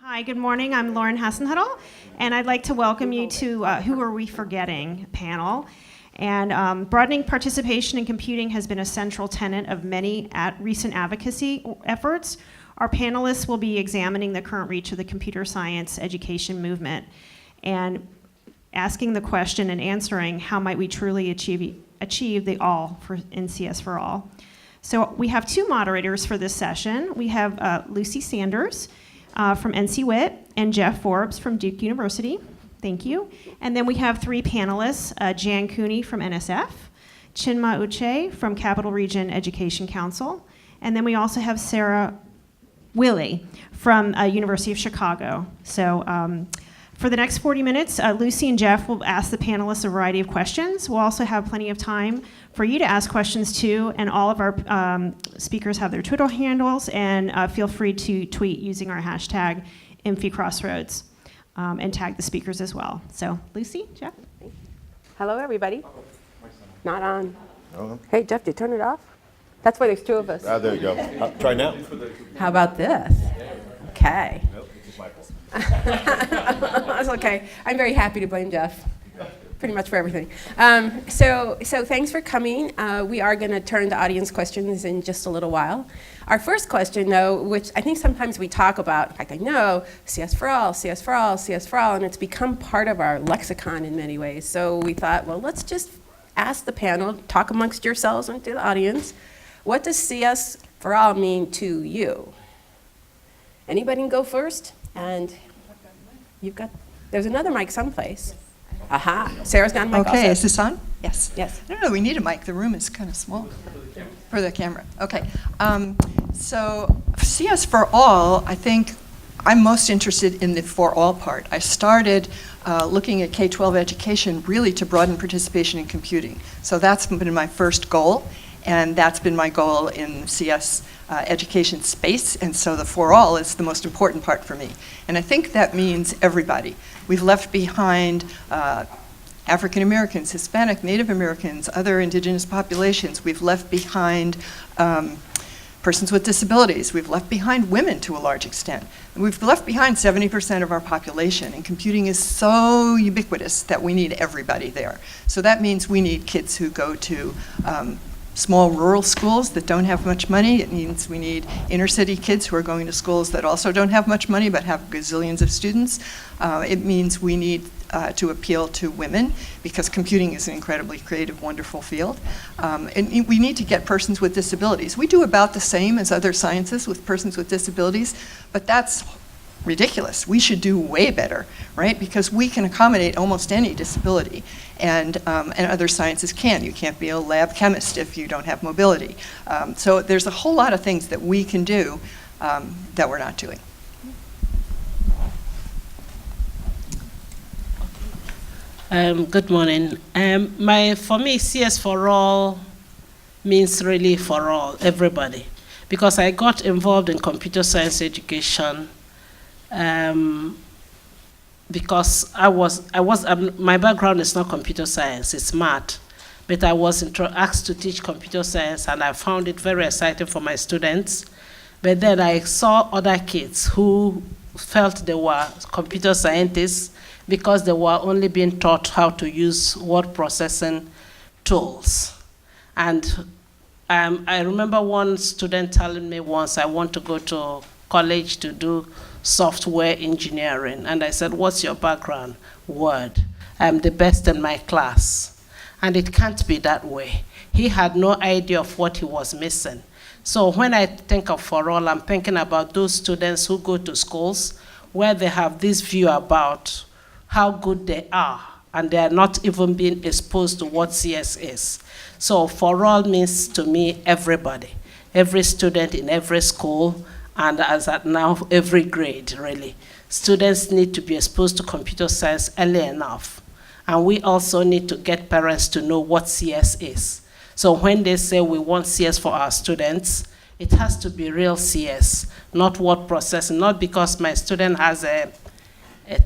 Hi, good morning. I'm Lauren Hassenhuddle, and I'd like to welcome you to Who Are We Forgetting panel. And broadening participation in computing has been a central tenet of many recent advocacy efforts. Our panelists will be examining the current reach of the computer science education movement and asking the question and answering how might we truly achieve the all in CSforAll. So we have two moderators for this session. We have Lucy Sanders from NCWIT and Jeff Forbes from Duke University. Thank you. And then we have three panelists, Jan Cuny from NSF, Chinma Uche from Capital Region Education Council, and then we also have Sarah Wille from University of Chicago. So for the next 40 minutes, Lucy and Jeff will ask the panelists a variety of questions. We'll also have plenty of time for you to ask questions too, and all of our speakers have their Twitter handles, and feel free to tweet using our hashtag #InfoCrossRoads and tag the speakers as well. So Lucy, Jeff. Hello, everybody. Not on. Hey, Jeff, did you turn it off? That's why there's two of us. There you go. Try now. How about this? Okay. That's okay. I'm very happy to blame Jeff, pretty much for everything. So thanks for coming. We are going to turn to audience questions in just a little while. Our first question, though, which I think sometimes we talk about, in fact, I know, CSforAll, CSforAll, CSforAll, and it's become part of our lexicon in many ways. So we thought, well, let's just ask the panel, talk amongst yourselves and to the audience, what does CSforAll mean to you? Anybody can go first? And there's another mic someplace. Aha, Sarah's got a mic also. Okay, is this on? Yes. Yes. I don't know, we need a mic. The room is kind of small for the camera. Okay. So CSforAll, I think I'm most interested in the for all part. I started looking at K-12 education really to broaden participation in computing. So that's been my first goal, and that's been my goal in CS education space, and so the for all is the most important part for me. And I think that means everybody. We've left behind African Americans, Hispanic, Native Americans, other indigenous populations. We've left behind persons with disabilities. We've left behind women to a large extent. And we've left behind 70% of our population, and computing is so ubiquitous that we need everybody there. So that means we need kids who go to small rural schools that don't have much money. It means we need inner city kids who are going to schools that also don't have much money but have gazillions of students. It means we need to appeal to women because computing is an incredibly creative, wonderful field. And we need to get persons with disabilities. We do about the same as other sciences with persons with disabilities, but that's ridiculous. We should do way better, right? Because we can accommodate almost any disability, and other sciences can. You can't be a lab chemist if you don't have mobility. So there's a whole lot of things that we can do that we're not doing. Good morning. For me, CSforAll means really for all, everybody, because I got involved in computer science education because my background is not computer science, it's math, but I was asked to teach computer science, and I found it very exciting for my students. But then I saw other kids who felt they were computer scientists because they were only being taught how to use word processing tools. And I remember one student telling me once, I want to go to college to do software engineering. And I said, what's your background? Word. I'm the best in my class. And it can't be that way. He had no idea of what he was missing. So when I think of for all, I'm thinking about those students who go to schools where they have this view about how good they are, and they are not even being exposed to what CS is. So for all means to me, everybody, every student in every school, and as at now, every grade, really. Students need to be exposed to computer science early enough. And we also need to get parents to know what CS is. So when they say we want CS for our students, it has to be real CS, not word processing, not because my student has a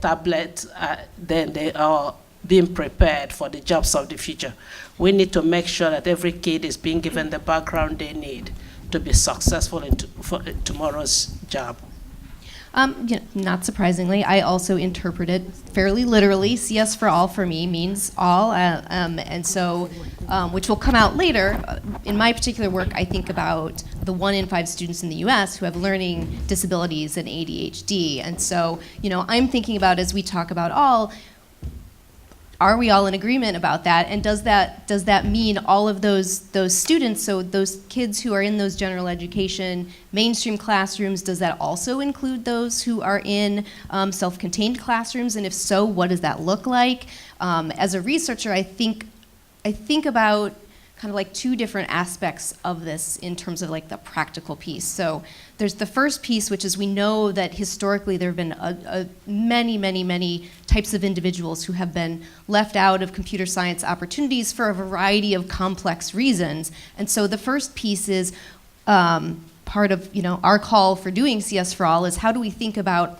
tablet, then they are being prepared for the jobs of the future. We need to make sure that every kid is being given the background they need to be successful in for tomorrow's job. Not surprisingly, I also interpret it fairly literally. CSforAll for me means all, and so, which will come out later. In my particular work, I think about the 1 in 5 students in the U.S. who have learning disabilities and ADHD, and so, I'm thinking about, as we talk about all, are we all in agreement about that? And does that mean all of those students, so those kids who are in those general education mainstream classrooms, does that also include those who are in self-contained classrooms? And if so, what does that look like? As a researcher, I think about kind of like 2 different aspects of this in terms of like the practical piece. So there's the first piece, which is we know that historically there have been many types of individuals who have been left out of computer science opportunities for a variety of complex reasons. And so the first piece is part of our call for doing CSforAll is how do we think about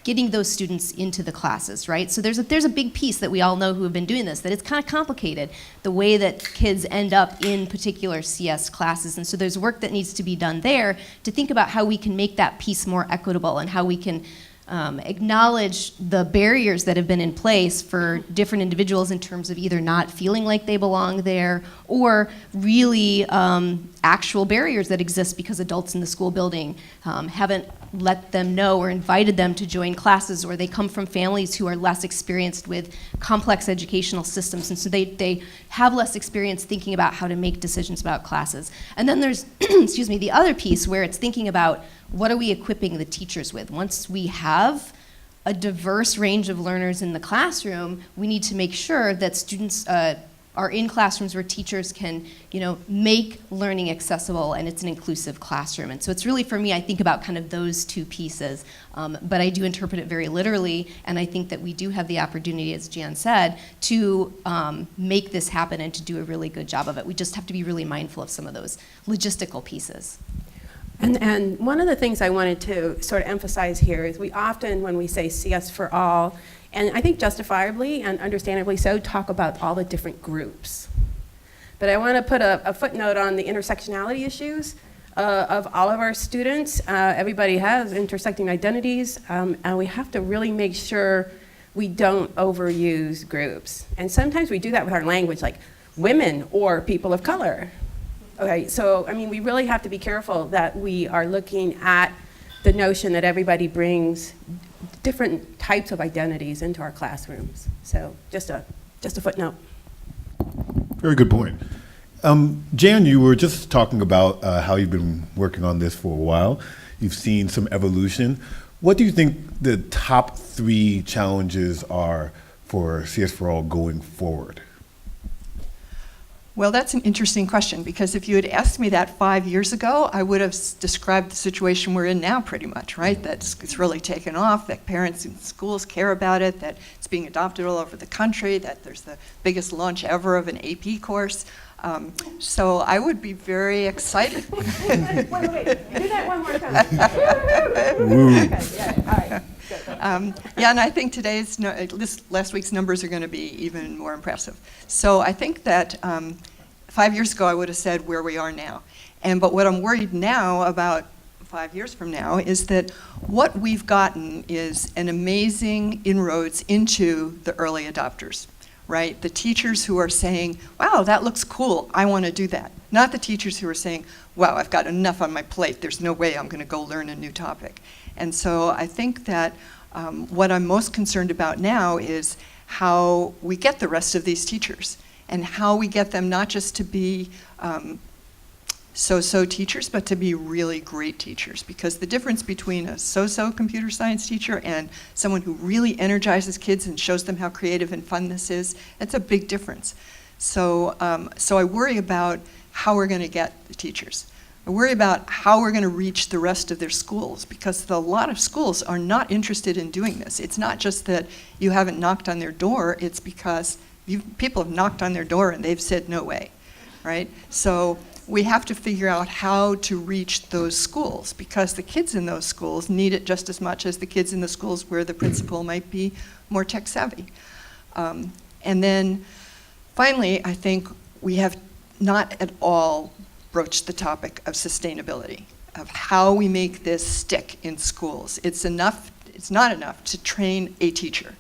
getting those students into the classes, right? So there's a big piece that we all know who have been doing this, that it's kind of complicated, the way that kids end up in particular CS classes. And so there's work that needs to be done there to think about how we can make that piece more equitable and how we can acknowledge the barriers that have been in place for different individuals in terms of either not feeling like they belong there or really actual barriers that exist because adults in the school building haven't let them know or invited them to join classes, or they come from families who are less experienced with complex educational systems, and so they have less experience thinking about how to make decisions about classes. And then there's excuse me, the other piece where it's thinking about what are we equipping the teachers with? Once we have a diverse range of learners in the classroom, we need to make sure that students are in classrooms where teachers can, make learning accessible and it's an inclusive classroom. And so it's really, for me, I think about kind of those 2 pieces, but I do interpret it very literally, and I think that we do have the opportunity, as Jan said, to make this happen and to do a really good job of it. We just have to be really mindful of some of those logistical pieces. And one of the things I wanted to sort of emphasize here is we often, when we say CSforAll, and I think justifiably and understandably so, talk about all the different groups. But I want to put a footnote on the intersectionality issues of all of our students. Everybody has intersecting identities, and we have to really make sure we don't overuse groups. And sometimes we do that with our language, like women or people of color. Okay, so we really have to be careful that we are looking at the notion that everybody brings different types of identities into our classrooms. So just a footnote. Very good point. Jan, you were just talking about how you've been working on this for a while. You've seen some evolution. What do you think the top 3 challenges are for CSforAll going forward? Well, that's an interesting question, because if you had asked me that 5 years ago, I would have described the situation we're in now pretty much, right? That it's really taken off, that parents in schools care about it, that it's being adopted all over the country, that there's the biggest launch ever of an AP course. So I would be very excited. Wait, do that one more time. Okay, yeah, all right. Yeah, and I think last week's numbers are going to be even more impressive. So I think that 5 years ago I would have said where we are now. But what I'm worried now about 5 years from now is that what we've gotten is an amazing inroads into the early adopters, right? The teachers who are saying, wow, that looks cool, I want to do that. Not the teachers who are saying, wow, I've got enough on my plate, there's no way I'm going to go learn a new topic. And so I think that what I'm most concerned about now is how we get the rest of these teachers and how we get them not just to be so-so teachers, but to be really great teachers. Because the difference between a so-so computer science teacher and someone who really energizes kids and shows them how creative and fun this is, that's a big difference. So I worry about how we're going to get the teachers. I worry about how we're going to reach the rest of their schools, because a lot of schools are not interested in doing this. It's not just that you haven't knocked on their door, it's because people have knocked on their door and they've said no way, right? So we have to figure out how to reach those schools, because the kids in those schools need it just as much as the kids in the schools where the principal might be more tech savvy. And then finally, I think we have not at all broached the topic of sustainability. of how we make this stick in schools. It's not enough to train a teacher,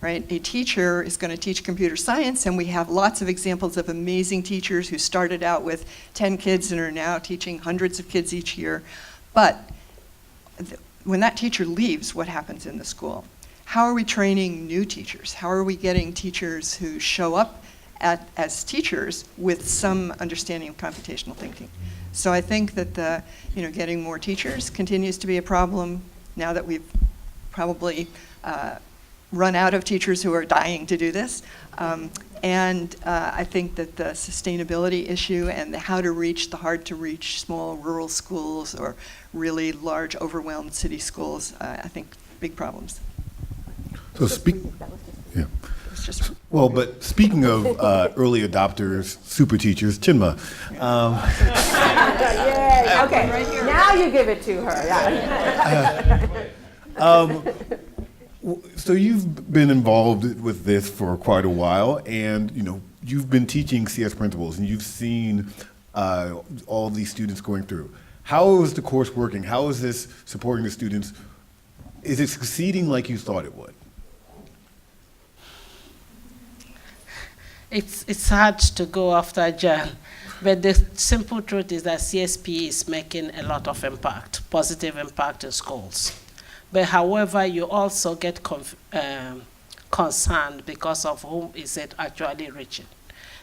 right? A teacher is going to teach computer science, and we have lots of examples of amazing teachers who started out with 10 kids and are now teaching hundreds of kids each year. But when that teacher leaves, what happens in the school? How are we training new teachers? How are we getting teachers who show up as teachers with some understanding of computational thinking? So I think that getting more teachers continues to be a problem now that we've probably run out of teachers who are dying to do this. And I think that the sustainability issue and the how to reach the hard to reach small rural schools or really large overwhelmed city schools, I think big problems. So yeah. It's just Well, but speaking of early adopters, super teachers, Chinma. Yay, okay, now you give it to her. Yeah. So you've been involved with this for quite a while, and you've been teaching CS principles, and you've seen all of these students going through. How is the course working? How is this supporting the students? Is it succeeding like you thought it would? It's hard to go after Jan, but the simple truth is that CSP is making a lot of impact, positive impact in schools. But however, you also get concerned because of whom is it actually reaching.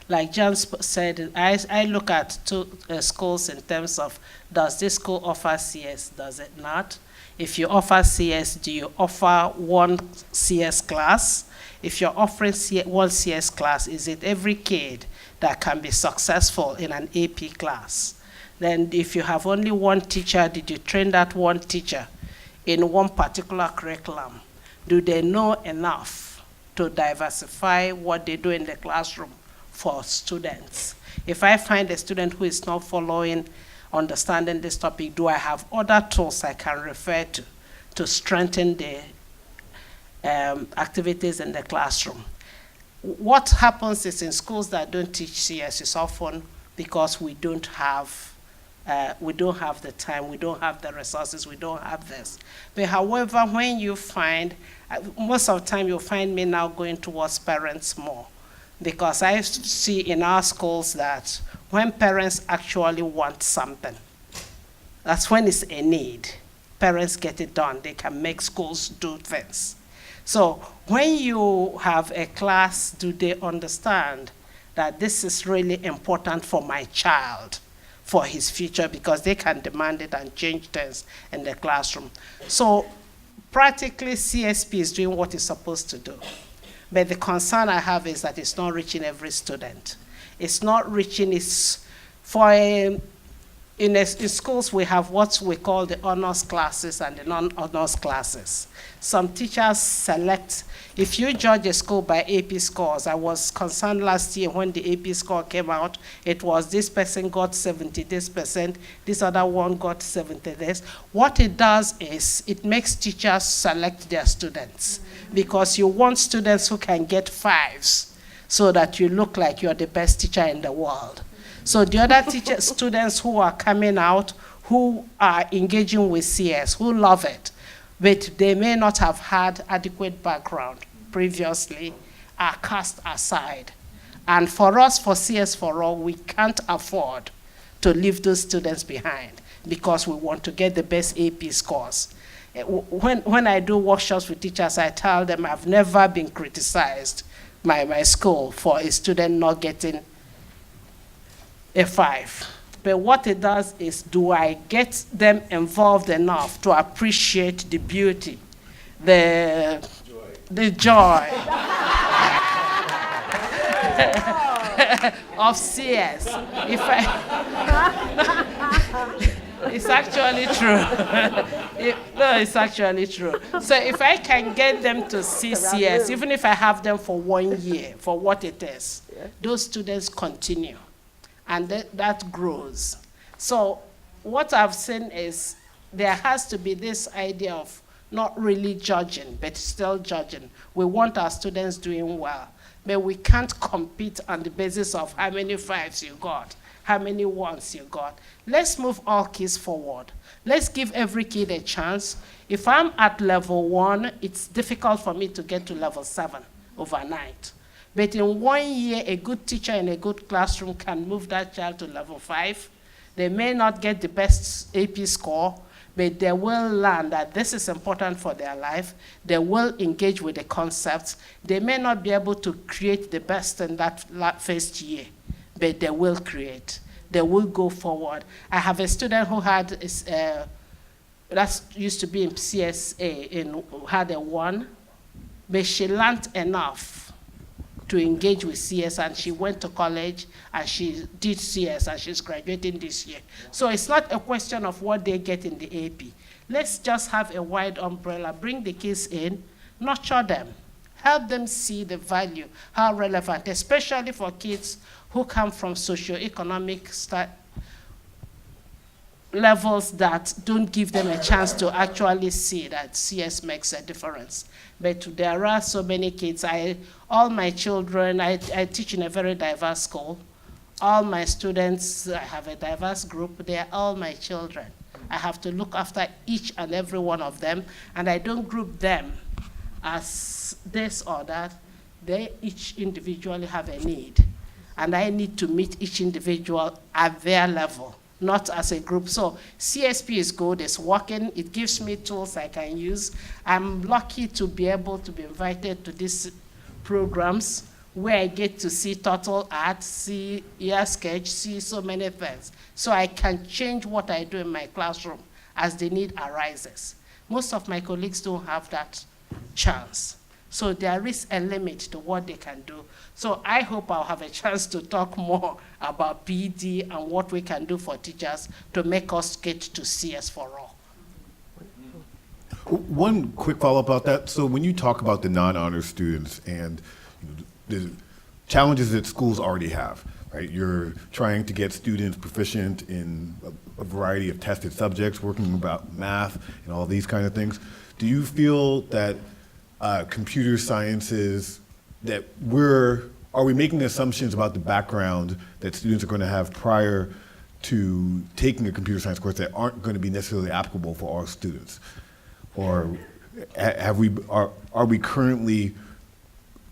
Like Jan said, I look at two schools in terms of, does this school offer CS, does it not? If you offer CS, do you offer one CS class? If you're offering one CS class, is it every kid that can be successful in an AP class? Then if you have only one teacher, did you train that one teacher in one particular curriculum? Do they know enough to diversify what they do in the classroom for students? If I find a student who is not understanding this topic, do I have other tools I can refer to strengthen the activities in the classroom? What happens is in schools that don't teach CS is often because we don't have the time, we don't have the resources, we don't have this. But however, when you find, most of the time you'll find me now going towards parents more, because I see in our schools that when parents actually want something, that's when it's a need. Parents get it done. They can make schools do things. So when you have a class, do they understand that this is really important for my child, for his future, because they can demand it and change things in the classroom. So practically CSP is doing what it's supposed to do. But the concern I have is that it's not reaching every student. It's not reaching, in schools we have what we call the honors classes and the non-honors classes. Some teachers select, if you judge a school by AP scores, I was concerned last year when the AP score came out, it was this person got 70 this percent, this other one got 70 this. What it does is it makes teachers select their students, because you want students who can get 5s so that you look like you're the best teacher in the world. So the other students who are coming out, who are engaging with CS, who love it, but they may not have had adequate background previously, are cast aside. And for us, for CSforAll, we can't afford to leave those students behind because we want to get the best AP scores. When I do workshops with teachers, I tell them I've never been criticized by my school for a student not getting a 5. But what it does is, do I get them involved enough to appreciate the beauty, the joy of CS? It's actually true. It's actually true. So if I can get them to see CS, even if I have them for 1 year, for what it is, those students continue. And that grows. So what I've seen is there has to be this idea of not really judging, but still judging. We want our students doing well, but we can't compete on the basis of how many 5s you got, how many ones you got. Let's move all kids forward. Let's give every kid a chance. If I'm at level 1, it's difficult for me to get to level 7 overnight. But in 1 year, a good teacher in a good classroom can move that child to level 5. They may not get the best AP score, but they will learn that this is important for their life. They will engage with the concepts. They may not be able to create the best in that first year, but they will create. They will go forward. I have a student who had, that used to be in CSA, had a 1, but she learned enough to engage with CS, and she went to college and she did CS, and she's graduating this year. So it's not a question of what they get in the AP. Let's just have a wide umbrella, bring the kids in, nurture them, help them see the value, how relevant, especially for kids who come from socioeconomic levels that don't give them a chance to actually see that CS makes a difference. But there are so many kids. All my children, I teach in a very diverse school. All my students, I have a diverse group. They are all my children. I have to look after each and every one of them, and I don't group them as this or that. They each individually have a need, and I need to meet each individual at their level, not as a group. So CSP is good, it's working, it gives me tools I can use. I'm lucky to be able to be invited to these programs where I get to see total art, see ear sketch, see so many things. So I can change what I do in my classroom as the need arises. Most of my colleagues don't have that chance. So there is a limit to what they can do. So I hope I'll have a chance to talk more about PD and what we can do for teachers to make us get to CSforAll. One quick follow-up about that. So when you talk about the non-honor students and the challenges that schools already have, right? You're trying to get students proficient in a variety of tested subjects, working about math and all these kind of things. Do you feel that computer sciences, that are we making assumptions about the background that students are going to have prior to taking a computer science course that aren't going to be necessarily applicable for all students? Or are we currently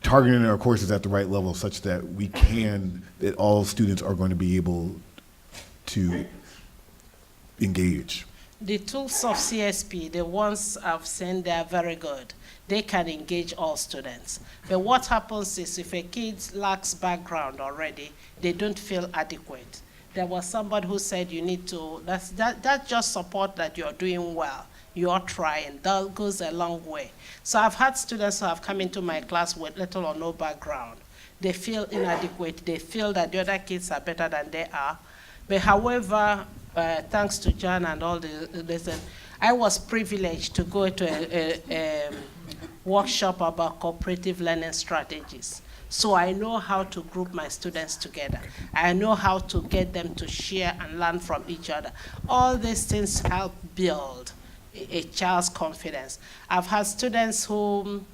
targeting our courses at the right level such that that all students are going to be able to engage? The tools of CSP, the ones I've seen, they are very good. They can engage all students. But what happens is if a kid lacks background already, they don't feel adequate. There was somebody who said you need to, that just support that you're doing well. You're trying, that goes a long way. So I've had students who have come into my class with little or no background. They feel inadequate. They feel that the other kids are better than they are. But however, thanks to John and all this, I was privileged to go to a workshop about cooperative learning strategies. So I know how to group my students together. I know how to get them to share and learn from each other. All these things help build a child's confidence. I've had students who,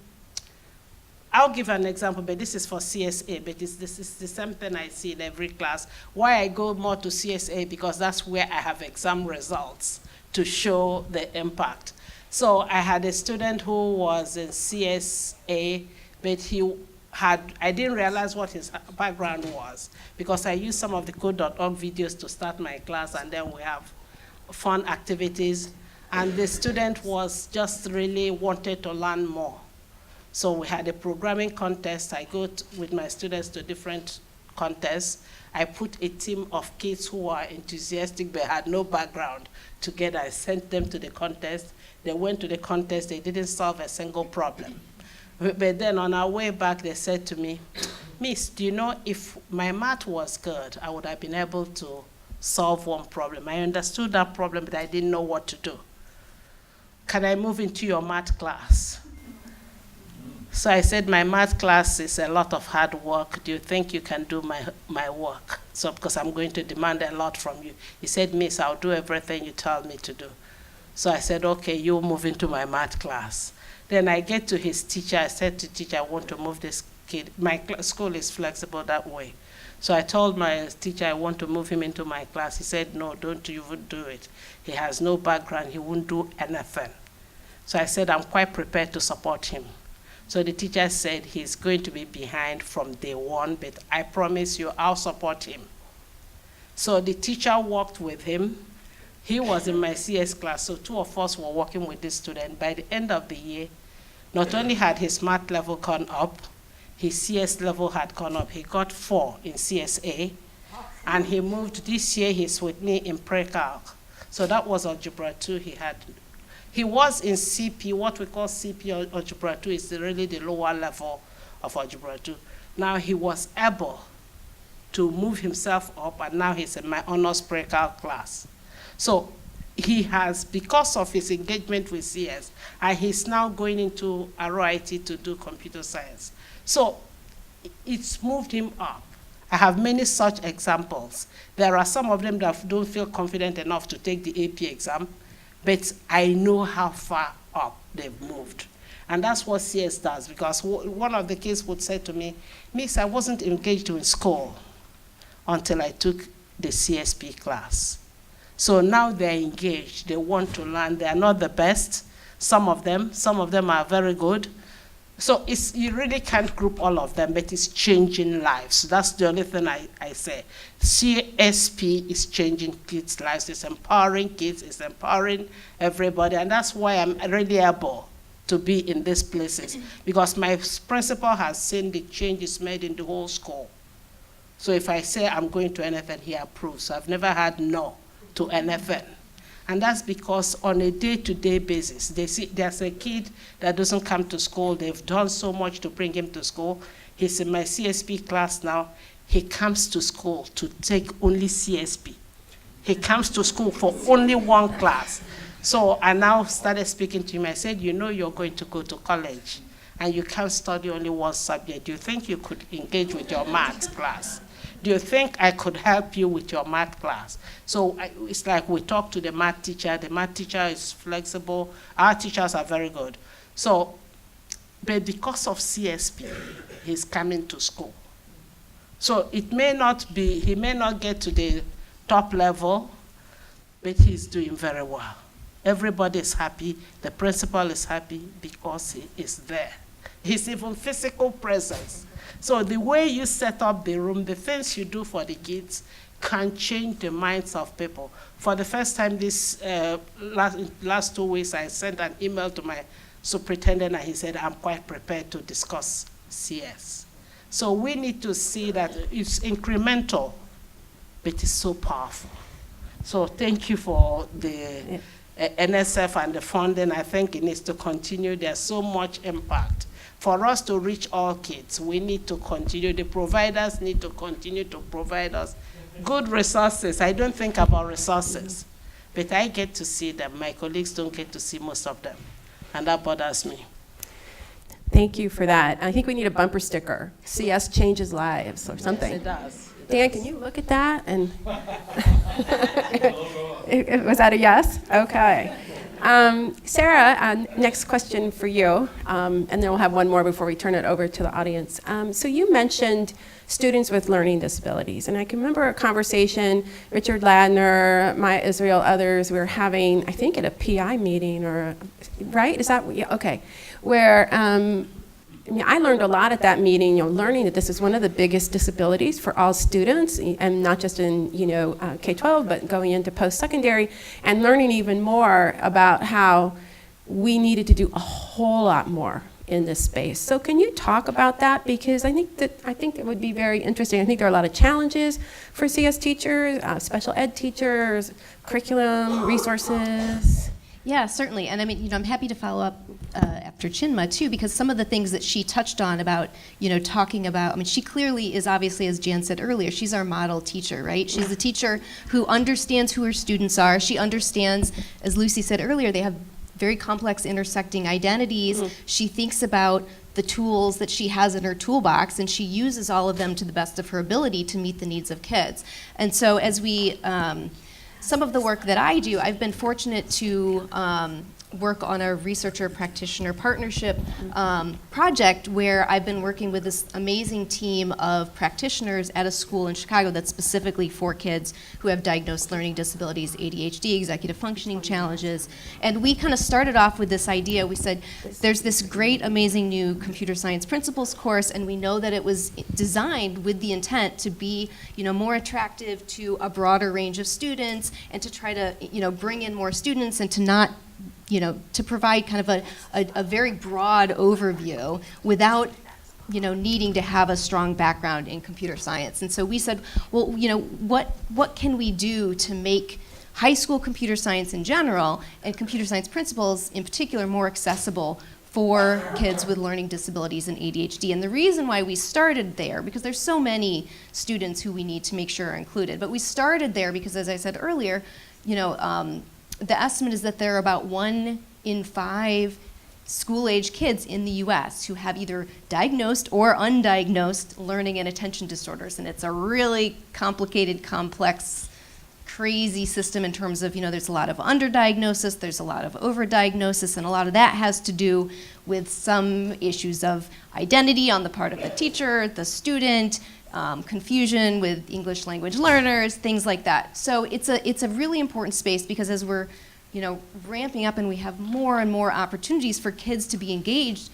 I'll give an example, but this is for CSA, but this is the same thing I see in every class. Why I go more to CSA, because that's where I have exam results to show the impact. So I had a student who was in CSA, but I didn't realize what his background was, because I used some of the code.org videos to start my class, and then we have fun activities. And the student was just really wanted to learn more. So we had a programming contest. I go with my students to different contests. I put a team of kids who are enthusiastic but had no background together. I sent them to the contest. They went to the contest. They didn't solve a single problem. But then on our way back, they said to me, "Miss, do you know if my math was good, I would have been able to solve one problem. I understood that problem, but I didn't know what to do. Can I move into your math class?" So I said, "My math class is a lot of hard work. Do you think you can do my work? So because I'm going to demand a lot from you." He said, "Miss, I'll do everything you tell me to do." So I said, "Okay, you move into my math class." Then I get to his teacher. I said to teacher, "I want to move this kid. My school is flexible that way." So I told my teacher I want to move him into my class. He said, no, don't even do it. He has no background. He won't do anything. So I said, I'm quite prepared to support him. So the teacher said he's going to be behind from day one, but I promise you I'll support him. So the teacher worked with him. He was in my CS class, so two of us were working with this student. By the end of the year, not only had his math level gone up, his CS level had gone up. He got 4 in CSA, and he moved. This year he's with me in pre-calc. So that was Algebra 2 he had. He was in CP, what we call CP Algebra 2 is really the lower level of Algebra 2. Now he was able to move himself up, and now he's in my honors pre-calc class. So he has, because of his engagement with CS, and he's now going into ROIT to do computer science. So it's moved him up. I have many such examples. There are some of them that don't feel confident enough to take the AP exam, but I know how far up they've moved. And that's what CS does, because one of the kids would say to me, Miss, I wasn't engaged in school until I took the CSP class. So now they're engaged, they want to learn, they are not the best, some of them are very good. So you really can't group all of them, but it's changing lives. That's the only thing I say. CSP is changing kids' lives, it's empowering kids, it's empowering everybody, and that's why I'm really able to be in these places, because my principal has seen the changes made in the whole school. So if I say I'm going to anything, he approves. So I've never had no to anything. And that's because on a day-to-day basis, they see there's a kid that doesn't come to school. They've done so much to bring him to school. He's in my CSP class now. He comes to school to take only CSP. He comes to school for only one class. So I now started speaking to him. I said, you know you're going to go to college, and you can't study only one subject. Do you think you could engage with your math class? Do you think I could help you with your math class? So it's like we talk to the math teacher. The math teacher is flexible. Our teachers are very good. So, but because of CSP, he's coming to school. So it may not be, he may not get to the top level, but he's doing very well. Everybody is happy. The principal is happy because he is there. He's even physical presence. So the way you set up the room, the things you do for the kids can change the minds of people. For the first time this last 2 weeks, I sent an email to my superintendent, and he said, I'm quite prepared to discuss CS. So we need to see that it's incremental, but it's so powerful. So thank you for the NSF and the funding. I think it needs to continue. There's so much impact. For us to reach all kids, we need to continue. The providers need to continue to provide us good resources. I don't think about resources, but I get to see them. My colleagues don't get to see most of them, and that bothers me. Thank you for that. I think we need a bumper sticker. CS changes lives or something. Yes, it does. Dan, can you look at that? And was that a yes? Okay. Sarah, next question for you, and then we'll have one more before we turn it over to the audience. So you mentioned students with learning disabilities, and I can remember a conversation, Richard Ladner, Maya Israel, others, we were having, I think at a PI meeting, or, right? Is that, yeah, okay, where I learned a lot at that meeting, learning that this is one of the biggest disabilities for all students, and not just in, K-12, but going into post-secondary, and learning even more about how we needed to do a whole lot more in this space. So can you talk about that? Because I think that would be very interesting. I think there are a lot of challenges for CS teachers, special ed teachers, curriculum, resources. Yeah, certainly. And I mean, I'm happy to follow up after Chinma too, because some of the things that she touched on about, talking about, I mean, she clearly is obviously, as Jan said earlier, she's our model teacher, right? She's a teacher who understands who her students are. She understands, as Lucy said earlier, they have very complex intersecting identities. She thinks about the tools that she has in her toolbox, and she uses all of them to the best of her ability to meet the needs of kids. And so as we, some of the work that I do, I've been fortunate to work on a researcher practitioner partnership project where I've been working with this amazing team of practitioners at a school in Chicago that's specifically for kids who have diagnosed learning disabilities, ADHD, executive functioning challenges. And we kind of started off with this idea. We said, there's this great, amazing new computer science principles course, and we know that it was designed with the intent to be, more attractive to a broader range of students and to try to, bring in more students and to not, to provide kind of a very broad overview without, needing to have a strong background in computer science. And so we said, well, what can we do to make high school computer science in general and computer science principles in particular more accessible for kids with learning disabilities and ADHD. And the reason why we started there, because there's so many students who we need to make sure are included, but we started there because, as I said earlier, the estimate is that there are about 1 in 5 school-age kids in the US who have either diagnosed or undiagnosed learning and attention disorders. And it's a really complicated, complex, crazy system in terms of, there's a lot of underdiagnosis, there's a lot of overdiagnosis, and a lot of that has to do with some issues of identity on the part of the teacher, the student, confusion with English language learners, things like that. So it's a really important space because as we're ramping up and we have more and more opportunities for kids to be engaged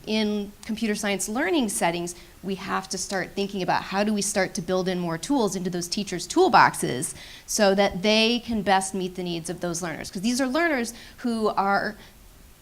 in computer science learning settings, we have to start thinking about how do we start to build in more tools into those teachers' toolboxes so that they can best meet the needs of those learners. Because these are learners who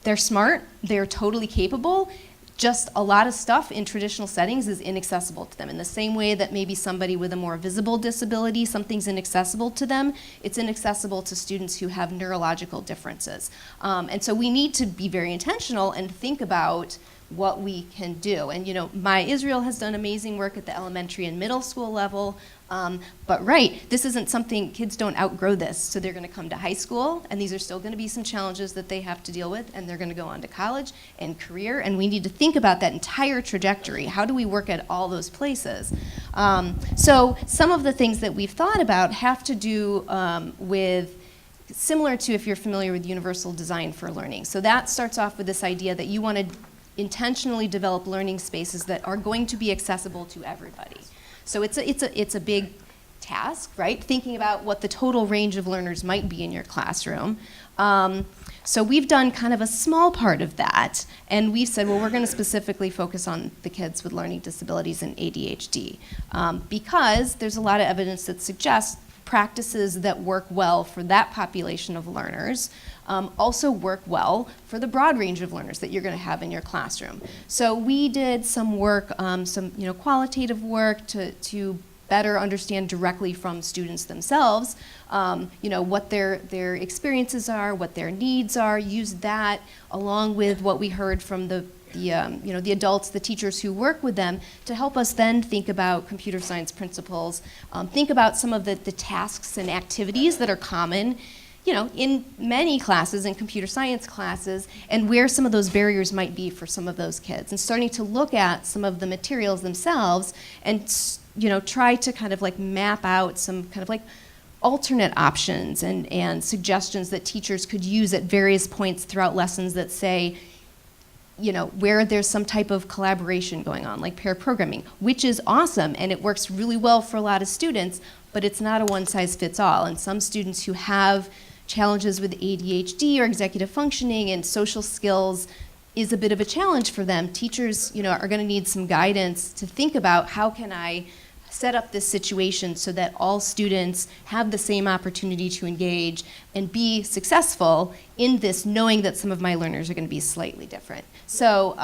they're smart, they're totally capable, just a lot of stuff in traditional settings is inaccessible to them. In the same way that maybe somebody with a more visible disability, something's inaccessible to them, it's inaccessible to students who have neurological differences. And so we need to be very intentional and think about what we can do. And My Israel has done amazing work at the elementary and middle school level. But this isn't something, kids don't outgrow this. So they're gonna come to high school and these are still gonna be some challenges that they have to deal with, and they're gonna go on to college and career, and we need to think about that entire trajectory. How do we work at all those places? So some of the things that we've thought about have to do with, similar to if you're familiar with universal design for learning. So that starts off with this idea that you wanna intentionally develop learning spaces that are going to be accessible to everybody. So it's a big task, right? Thinking about what the total range of learners might be in your classroom. So we've done kind of a small part of that, and we've said, well, we're going to specifically focus on the kids with learning disabilities and ADHD, because there's a lot of evidence that suggests practices that work well for that population of learners also work well for the broad range of learners that you're going to have in your classroom. So we did some work, some qualitative work to better understand directly from students themselves, what their experiences are, what their needs are. Use that along with what we heard from the adults, the teachers who work with them, to help us then think about computer science principles, think about some of the tasks and activities that are common in many classes, in computer science classes, and where some of those barriers might be for some of those kids, and starting to look at some of the materials themselves and try to kind of like map out some kind of like alternate options and suggestions that teachers could use at various points throughout lessons that say, where there's some type of collaboration going on, like pair programming, which is awesome, and it works really well for a lot of students, but it's not a one-size-fits-all. And some students who have challenges with ADHD or executive functioning and social skills is a bit of a challenge for them. Teachers, are going to need some guidance to think about how can I set up this situation so that all students have the same opportunity to engage and be successful in this, knowing that some of my learners are going to be slightly different. So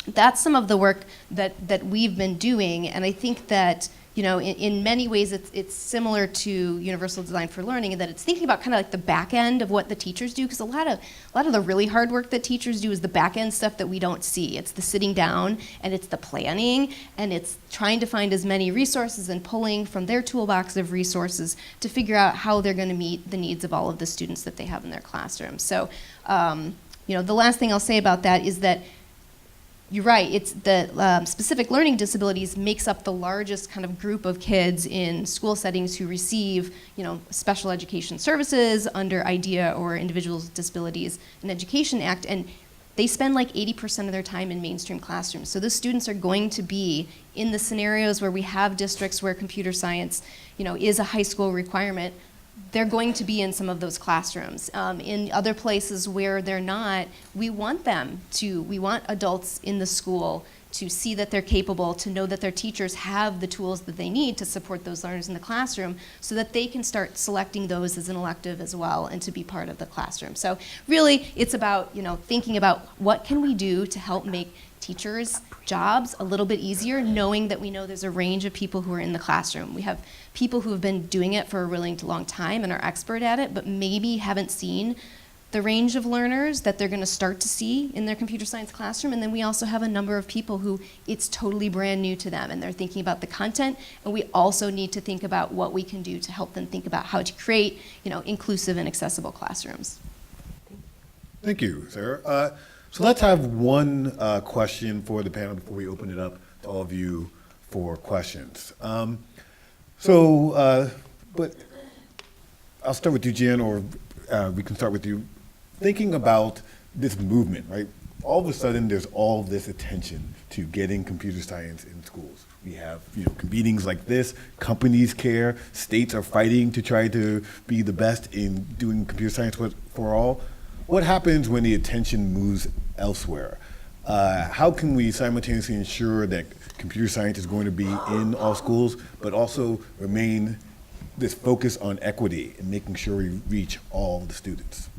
that's some of the work that we've been doing, and I think that in many ways it's similar to universal design for learning, in that it's thinking about kind of like the back end of what the teachers do, because a lot of the really hard work that teachers do is the back end stuff that we don't see. It's the sitting down, and it's the planning, and it's trying to find as many resources and pulling from their toolbox of resources to figure out how they're going to meet the needs of all of the students that they have in their classroom. So the last thing I'll say about that is that you're right, it's the specific learning disabilities makes up the largest kind of group of kids in school settings who receive, special education services under IDEA or Individuals with Disabilities in Education Act, and they spend like 80% of their time in mainstream classrooms. So those students are going to be in the scenarios where we have districts where computer science, is a high school requirement. They're going to be in some of those classrooms. In other places where they're not, we want adults in the school to see that they're capable, to know that their teachers have the tools that they need to support those learners in the classroom so that they can start selecting those as an elective as well and to be part of the classroom. So really, it's about, thinking about what can we do to help make teachers' jobs a little bit easier, knowing that we know there's a range of people who are in the classroom. We have people who have been doing it for a really long time and are expert at it, but maybe haven't seen the range of learners that they're going to start to see in their computer science classroom. And then we also have a number of people who it's totally brand new to them and they're thinking about the content. And we also need to think about what we can do to help them think about how to create, inclusive and accessible classrooms. Thank you, Sarah. So let's have one question for the panel before we open it up to all of you for questions. But I'll start with you, Jen, or we can start with you. Thinking about this movement, right? All of a sudden, there's all this attention to getting computer science in schools. We have, meetings like this. Companies care. States are fighting to try to be the best in doing computer science for all. What happens when the attention moves elsewhere? How can we simultaneously ensure that computer science is going to be in all schools, but also remain this focus on equity and making sure we reach all the students?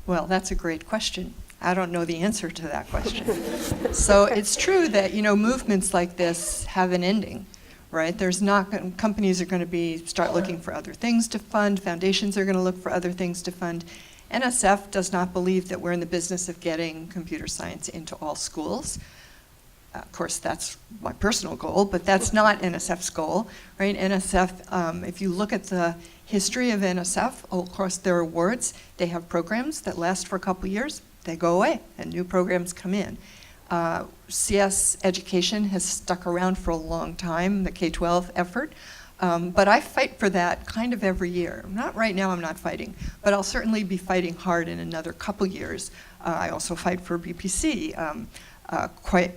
Well, that's a great question. I don't know the answer to that question. So it's true that, movements like this have an ending, right? Companies are going to start looking for other things to fund. Foundations are going to look for other things to fund. NSF does not believe that we're in the business of getting computer science into all schools. Of course, that's my personal goal, but that's not NSF's goal, right? NSF, if you look at the history of NSF, of course, their awards, they have programs that last for a couple years, they go away, and new programs come in. CS education has stuck around for a long time, the K-12 effort, but I fight for that kind of every year. Not right now, I'm not fighting, but I'll certainly be fighting hard in another couple years. I also fight for BPC quite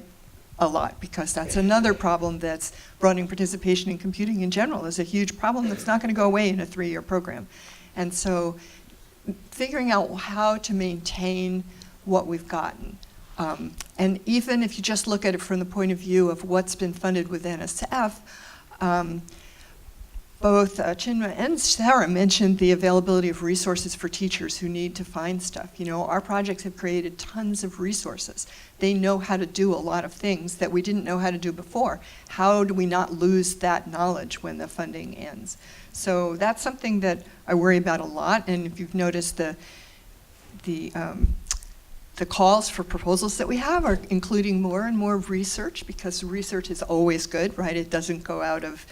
a lot, because that's another problem that's broadening participation in computing in general is a huge problem that's not going to go away in a 3-year program. And so figuring out how to maintain what we've gotten. And even if you just look at it from the point of view of what's been funded with NSF, both Chinma and Sarah mentioned the availability of resources for teachers who need to find stuff. Our projects have created tons of resources. They know how to do a lot of things that we didn't know how to do before. How do we not lose that knowledge when the funding ends? So that's something that I worry about a lot. And if you've noticed, the calls for proposals that we have are including more and more research, because research is always good, right? It doesn't go out of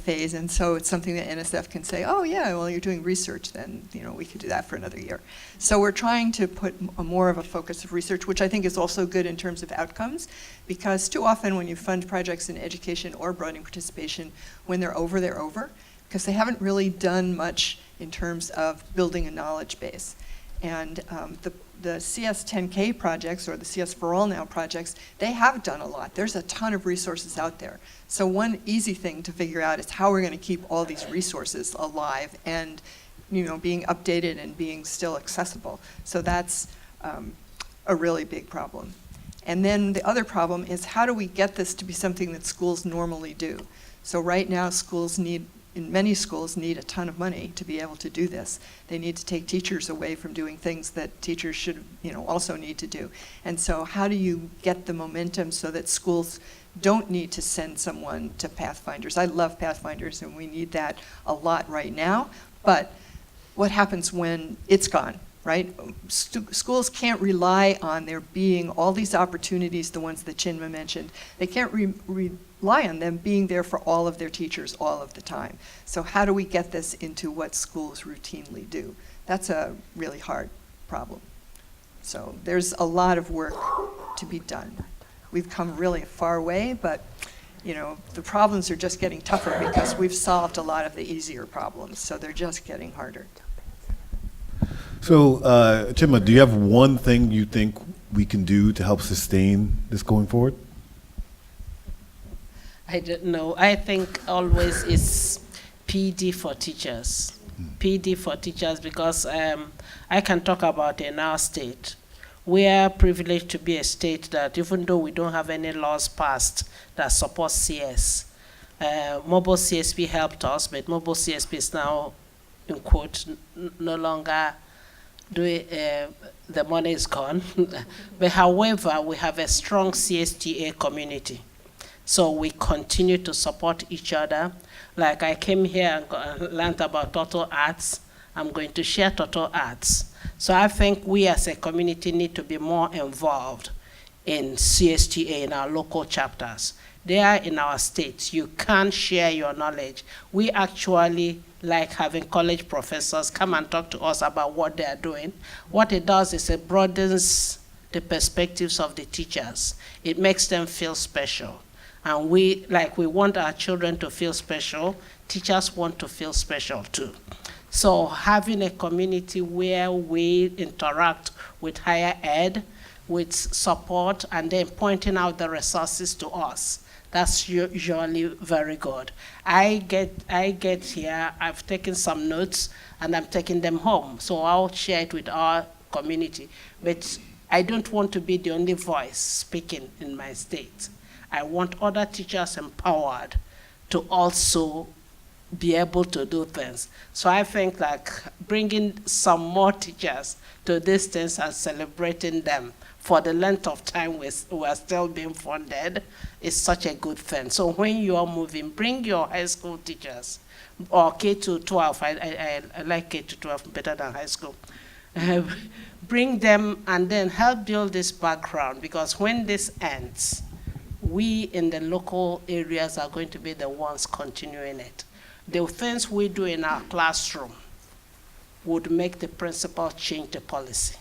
phase, and so it's something that NSF can say, oh yeah, well, you're doing research, then we could do that for another year. So we're trying to put more of a focus of research, which I think is also good in terms of outcomes, because too often when you fund projects in education or broadening participation, when they're over, because they haven't really done much in terms of building a knowledge base. And the CS10K projects, or the CSforAll now projects, they have done a lot. There's a ton of resources out there. So one easy thing to figure out is how we're going to keep all these resources alive and being updated and being still accessible. So that's a really big problem. And then the other problem is, how do we get this to be something that schools normally do? So right now, many schools need a ton of money to be able to do this. They need to take teachers away from doing things that teachers should, also need to do. And so how do you get the momentum so that schools don't need to send someone to Pathfinders? I love Pathfinders, and we need that a lot right now. But what happens when it's gone, right? Schools can't rely on there being all these opportunities, the ones that Chinma mentioned. They can't rely on them being there for all of their teachers all of the time. So how do we get this into what schools routinely do? That's a really hard problem. So there's a lot of work to be done. We've come really a far way, but the problems are just getting tougher because we've solved a lot of the easier problems, so they're just getting harder. So, Chinma, do you have one thing you think we can do to help sustain this going forward? I don't know. I think always it's PD for teachers. PD for teachers, because I can talk about in our state. We are privileged to be a state that, even though we don't have any laws passed that support CS, mobile CSP helped us, but mobile CSP is now, in quote, no longer the money is gone. But however, we have a strong CSTA community. So we continue to support each other. Like I came here and learned about Total Arts. I'm going to share Total Arts. So I think we as a community need to be more involved in CSTA in our local chapters. They are in our states. You can share your knowledge. We actually like having college professors come and talk to us about what they are doing. What it does is it broadens the perspectives of the teachers. It makes them feel special. And we want our children to feel special. Teachers want to feel special too. So having a community where we interact with higher ed, with support, and then pointing out the resources to us, that's usually very good. I get here, I've taken some notes, and I'm taking them home. So I'll share it with our community. But I don't want to be the only voice speaking in my state. I want other teachers empowered to also be able to do things. So I think like bringing some more teachers to these things and celebrating them for the length of time we're still being funded is such a good thing. So when you are moving, bring your high school teachers, or K-12, I like K-12 better than high school. Bring them and then help build this background, because when this ends, we in the local areas are going to be the ones continuing it. The things we do in our classroom would make the principal change the policy.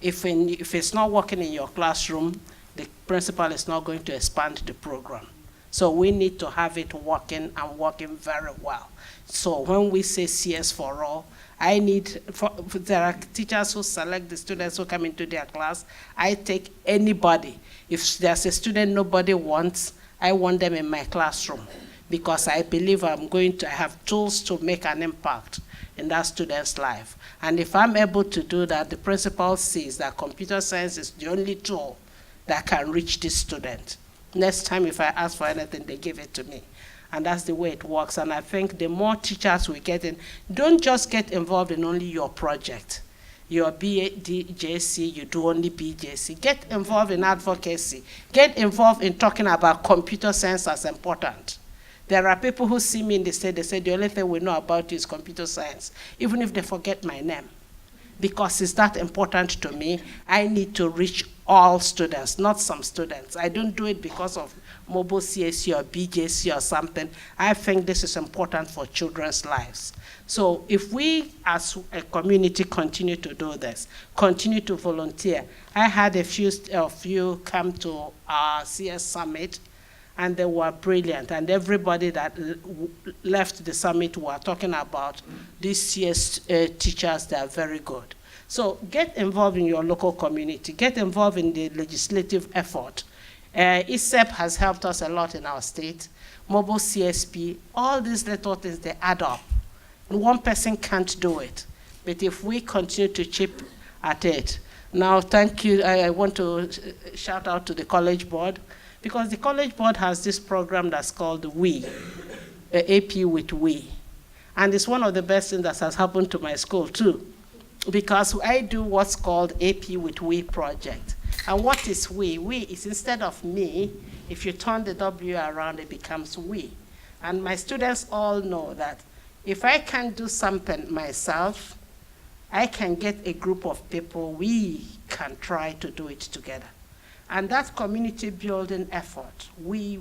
If it's not working in your classroom, the principal is not going to expand the program. So we need to have it working and working very well. So when we say CSforAll, there are teachers who select the students who come into their class. I take anybody. If there's a student nobody wants, I want them in my classroom, because I believe I'm going to have tools to make an impact in that student's life. And if I'm able to do that, the principal sees that computer science is the only tool that can reach this student. Next time if I ask for anything, they give it to me. And that's the way it works. And I think the more teachers we get in, don't just get involved in only your project. Your BJC, you do only BJC. Get involved in advocacy. Get involved in talking about computer science as important. There are people who see me in the state, they say the only thing we know about you is computer science, even if they forget my name. Because it's that important to me, I need to reach all students, not some students. I don't do it because of mobile CSC or BJC or something. I think this is important for children's lives. So if we as a community continue to do this, continue to volunteer. I had a few of you come to our CS Summit, and they were brilliant. And everybody that left the summit were talking about these CS teachers, they are very good. So get involved in your local community. Get involved in the legislative effort. ISEP has helped us a lot in our state. Mobile CSP, all these little things, they add up. One person can't do it. But if we continue to chip at it. Now, thank you. I want to shout out to the College Board, because the College Board has this program that's called WE, AP with WE. And it's one of the best things that has happened to my school too, because I do what's called AP with WE project. And what is we? We is instead of me, if you turn the W around, it becomes we. And my students all know that if I can't do something myself, I can get a group of people, we can try to do it together. And that community building effort, we.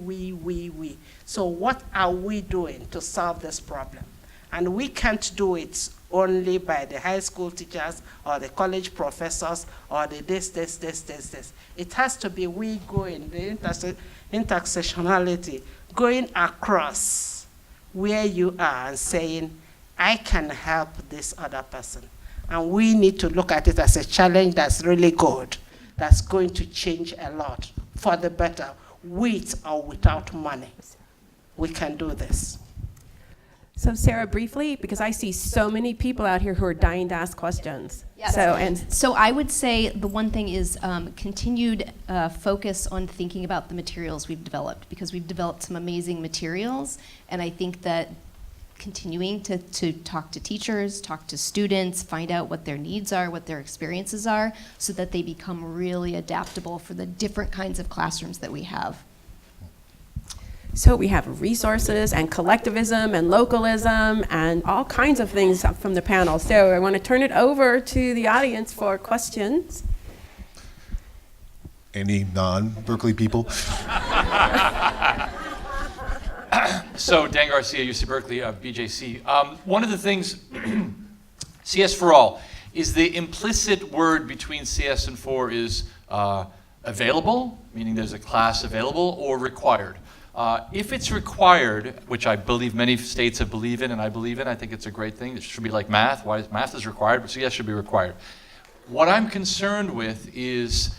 So what are we doing to solve this problem? And we can't do it only by the high school teachers or the college professors or the this. It has to be we going, the intersectionality, going across where you are and saying, I can help this other person. And we need to look at it as a challenge that's really good, that's going to change a lot for the better, with or without money. We can do this. So Sarah, briefly, because I see so many people out here who are dying to ask questions. Yes. So I would say the one thing is continued focus on thinking about the materials we've developed, because we've developed some amazing materials, and I think that continuing to talk to teachers, talk to students, find out what their needs are, what their experiences are, so that they become really adaptable for the different kinds of classrooms that we have. So we have resources and collectivism and localism and all kinds of things from the panel. So I want to turn it over to the audience for questions. Any non-Berkeley people? So Dan Garcia, UC Berkeley, BJC. One of the things, CSforAll, is the implicit word between CS and for is available, meaning there's a class available, or required. If it's required, which I believe many states have believed in, and I believe in, I think it's a great thing. It should be like math. Math is required, but CS should be required. What I'm concerned with is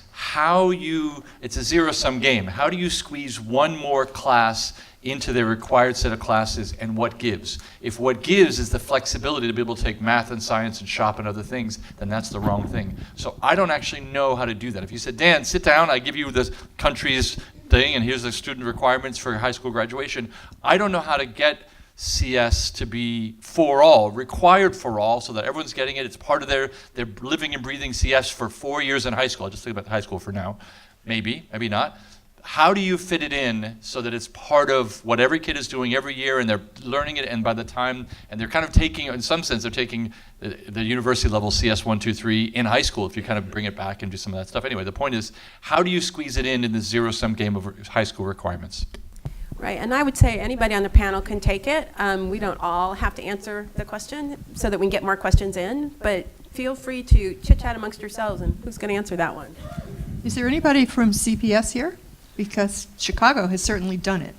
it's a zero-sum game. How do you squeeze one more class into the required set of classes, and what gives? If what gives is the flexibility to be able to take math and science and shop and other things, then that's the wrong thing. So I don't actually know how to do that. If you said, Dan, sit down, I give you the country's thing, and here's the student requirements for high school graduation, I don't know how to get CS to be for all, required for all, so that everyone's getting it. It's part of they're living and breathing CS for 4 years in high school. I'll just think about high school for now. Maybe not. How do you fit it in so that it's part of what every kid is doing every year, and they're learning it, and by the time, and they're kind of taking, in some sense, they're taking the university level CS 1, 2, 3 in high school, if you kind of bring it back and do some of that stuff. Anyway, the point is, how do you squeeze it in the zero-sum game of high school requirements? Right, and I would say anybody on the panel can take it. We don't all have to answer the question so that we can get more questions in, but feel free to chit-chat amongst yourselves, and who's going to answer that one? Is there anybody from CPS here? Because Chicago has certainly done it.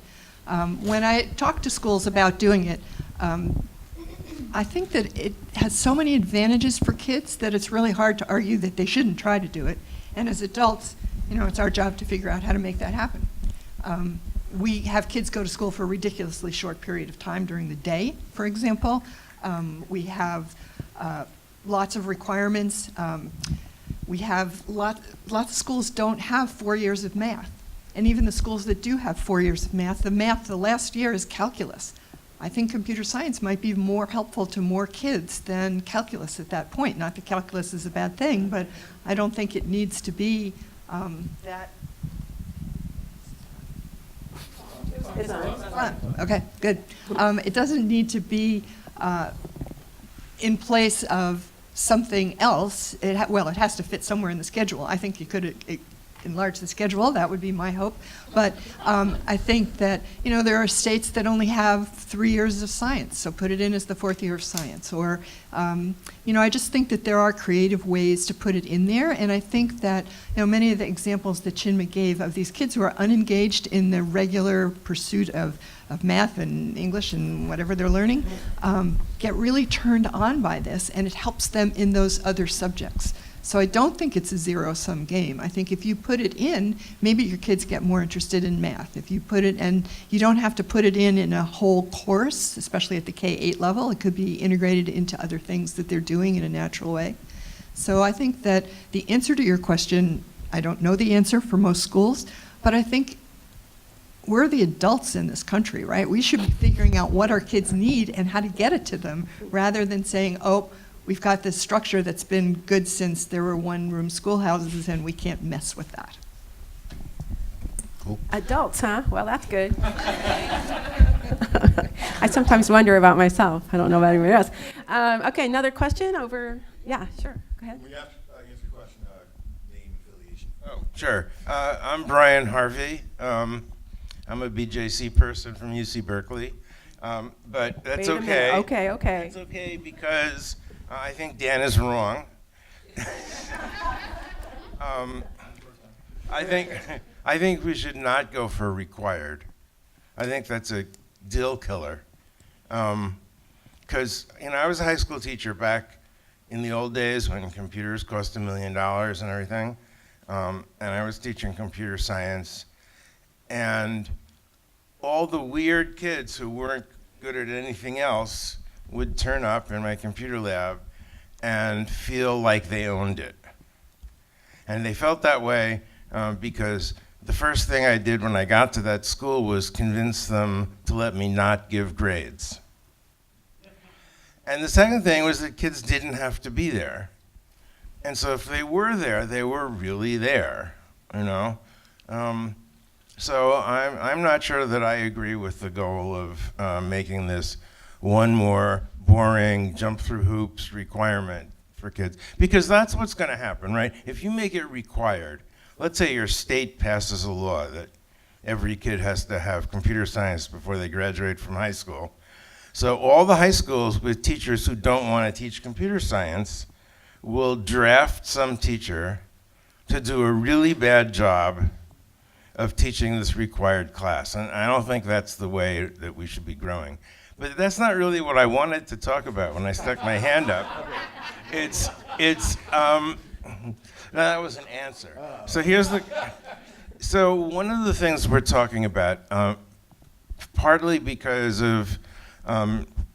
When I talk to schools about doing it, I think that it has so many advantages for kids that it's really hard to argue that they shouldn't try to do it. And as adults, it's our job to figure out how to make that happen. We have kids go to school for a ridiculously short period of time during the day, for example. We have lots of requirements. We have lots of schools don't have 4 years of math. And even the schools that do have 4 years of math, the last year is calculus. I think computer science might be more helpful to more kids than calculus at that point. Not that calculus is a bad thing, but I don't think it needs to be that. It's on. Okay, good. It doesn't need to be in place of something else. It has to fit somewhere in the schedule. I think you could enlarge the schedule. That would be my hope. But I think that, there are states that only have 3 years of science, so put it in as the 4th year of science. Or, I just think that there are creative ways to put it in there. And I think that, many of the examples that Chinma gave of these kids who are unengaged in the regular pursuit of math and English and whatever they're learning, get really turned on by this, and it helps them in those other subjects. So I don't think it's a zero-sum game. I think if you put it in, maybe your kids get more interested in math. If you put it, and you don't have to put it in a whole course, especially at the K-8 level. It could be integrated into other things that they're doing in a natural way. So I think that the answer to your question, I don't know the answer for most schools, but I think we're the adults in this country, right? We should be figuring out what our kids need and how to get it to them, rather than saying, we've got this structure that's been good since there were one-room schoolhouses, and we can't mess with that. Cool. Adults, huh? Well, that's good. I sometimes wonder about myself. I don't know about anybody else. Okay, another question over. Yeah, sure. Go ahead. Can we answer your question, name, affiliation? Oh, sure. I'm Brian Harvey. I'm a BJC person from UC Berkeley. But that's Wait a minute. okay. Okay. It's okay because I think Dan is wrong. I think we should not go for required. I think that's a deal killer. Because I was a high school teacher back in the old days when computers cost $1 million and everything, and I was teaching computer science, and all the weird kids who weren't good at anything else would turn up in my computer lab and feel like they owned it. And they felt that way because the first thing I did when I got to that school was convince them to let me not give grades. And the second thing was that kids didn't have to be there. And so if they were there, they were really there, So I'm not sure that I agree with the goal of making this one more boring jump through hoops requirement for kids, because that's what's going to happen, right? If you make it required, let's say your state passes a law that every kid has to have computer science before they graduate from high school. So all the high schools with teachers who don't want to teach computer science will draft some teacher to do a really bad job of teaching this required class. And I don't think that's the way that we should be growing. But that's not really what I wanted to talk about when I stuck my hand up. No, that was an answer. So one of the things we're talking about, partly because of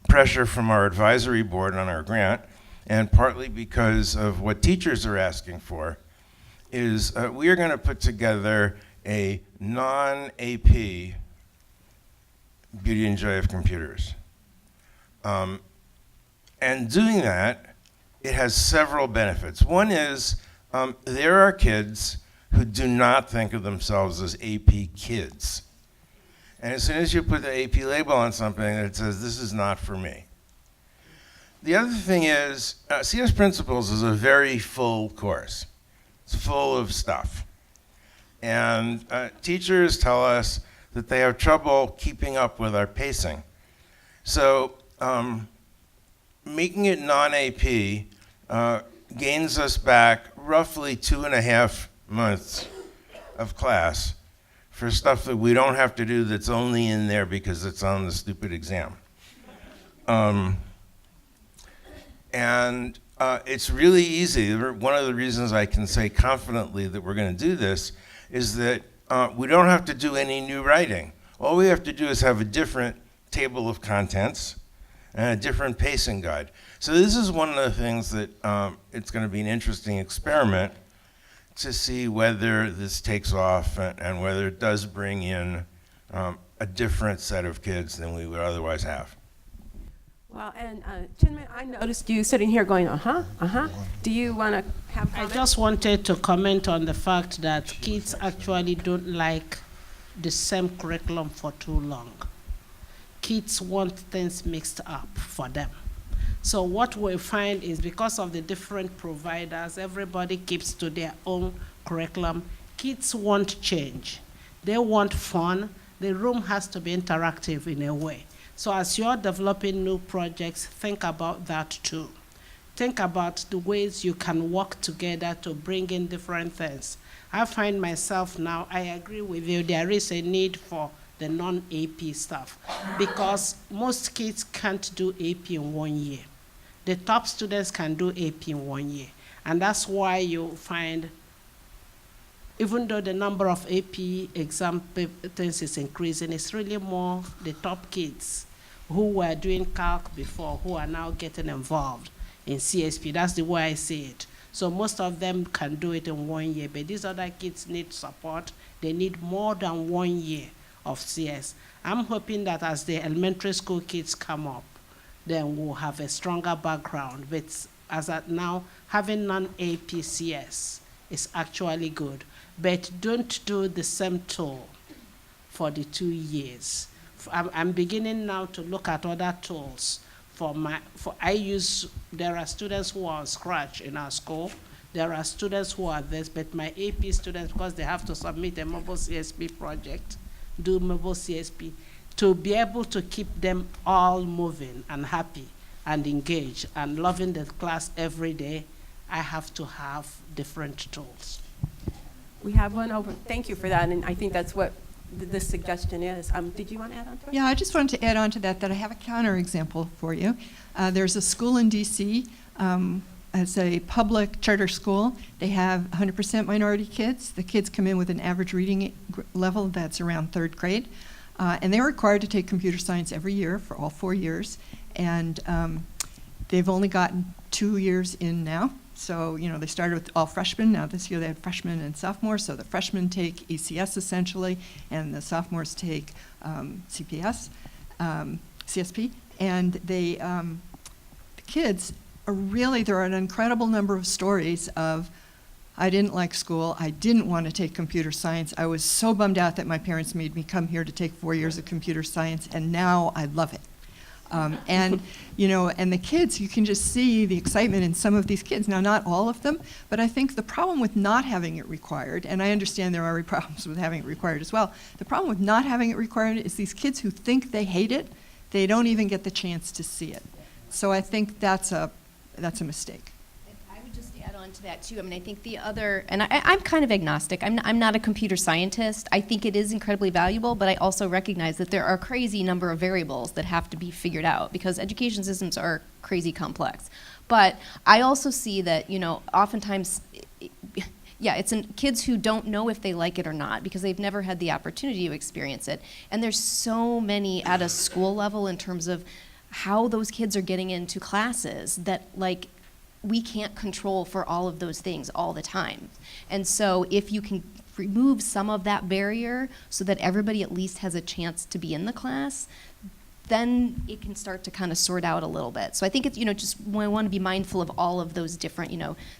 pressure from our advisory board on our grant, and partly because of what teachers are asking for, is we are going to put together a non-AP Beauty and Joy of Computers. And doing that, it has several benefits. One is there are kids who do not think of themselves as AP kids. And as soon as you put the AP label on something, it says, this is not for me. The other thing is, CS Principles is a very full course. It's full of stuff. And teachers tell us that they have trouble keeping up with our pacing. So making it non-AP gains us back roughly 2.5 months of class for stuff that we don't have to do that's only in there because it's on the stupid exam. And it's really easy. One of the reasons I can say confidently that we're going to do this is that we don't have to do any new writing. All we have to do is have a different table of contents and a different pacing guide. So this is one of the things that it's going to be an interesting experiment to see whether this takes off and whether it does bring in a different set of kids than we would otherwise have. Well, and Chinma, I noticed you sitting here going, Do you want to have I comments? just wanted to comment on the fact that kids actually don't like the same curriculum for too long. Kids want things mixed up for them. So what we find is because of the different providers, everybody keeps to their own curriculum. Kids want change. They want fun. The room has to be interactive in a way. So as you're developing new projects, think about that too. Think about the ways you can work together to bring in different things. I find myself now, I agree with you, there is a need for the non-AP stuff because most kids can't do AP in 1 year. The top students can do AP in 1 year. And that's why you find, even though the number of AP exam things is increasing, it's really more the top kids who were doing calc before who are now getting involved in CSP. That's the way I see it. So most of them can do it in 1 year, but these other kids need support. They need more than 1 year of CS. I'm hoping that as the elementary school kids come up, then we'll have a stronger background. But as at now, having non-AP CS is actually good. But don't do the same tool for the 2 years. I'm beginning now to look at other tools. There are students who are on Scratch in our school. There are students who are this, but my AP students, because they have to submit a mobile CSP project, do mobile CSP, to be able to keep them all moving and happy and engaged and loving the class every day, I have to have different tools. We have one over. Thank you for that, and I think that's what this suggestion is. Did you want to add on to it? Yeah, I just wanted to add on to that I have a counterexample for you. There's a school in D.C. It's a public charter school. They have 100% minority kids. The kids come in with an average reading level that's around 3rd grade. And they're required to take computer science every year for all 4 years. And they've only gotten 2 years in now. So, they started with all freshmen. Now this year they have freshmen and sophomores. So the freshmen take ECS essentially, and the sophomores take CPS, CSP. And the kids are really, there are an incredible number of stories of, I didn't like school, I didn't want to take computer science, I was so bummed out that my parents made me come here to take 4 years of computer science, and now I love it. And the kids, you can just see the excitement in some of these kids. Now, not all of them, but I think the problem with not having it required, and I understand there are problems with having it required as well, the problem with not having it required is these kids who think they hate it, they don't even get the chance to see it. So I think that's a mistake. I would just add on to that too. I mean, I think the other, and I'm kind of agnostic. I'm not a computer scientist. I think it is incredibly valuable, but I also recognize that there are a crazy number of variables that have to be figured out because education systems are crazy complex. But I also see that, oftentimes, it's in kids who don't know if they like it or not because they've never had the opportunity to experience it. And there's so many at a school level in terms of how those kids are getting into classes that we can't control for all of those things all the time. And so if you can remove some of that barrier so that everybody at least has a chance to be in the class, then it can start to kind of sort out a little bit. So I think it's, just we want to be mindful of all of those different,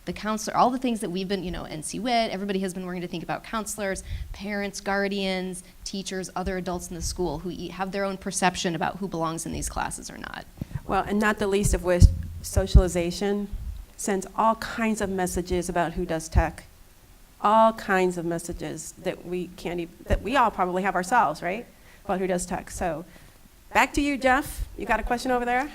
the counselor, all the things that we've been, NCWIT, everybody has been working to think about counselors, parents, guardians, teachers, other adults in the school who have their own perception about who belongs in these classes or not. Well, and not the least of which, socialization sends all kinds of messages about who does tech. All kinds of messages that we that we all probably have ourselves, right? About who does tech. So back to you, Jeff. You got a question over there?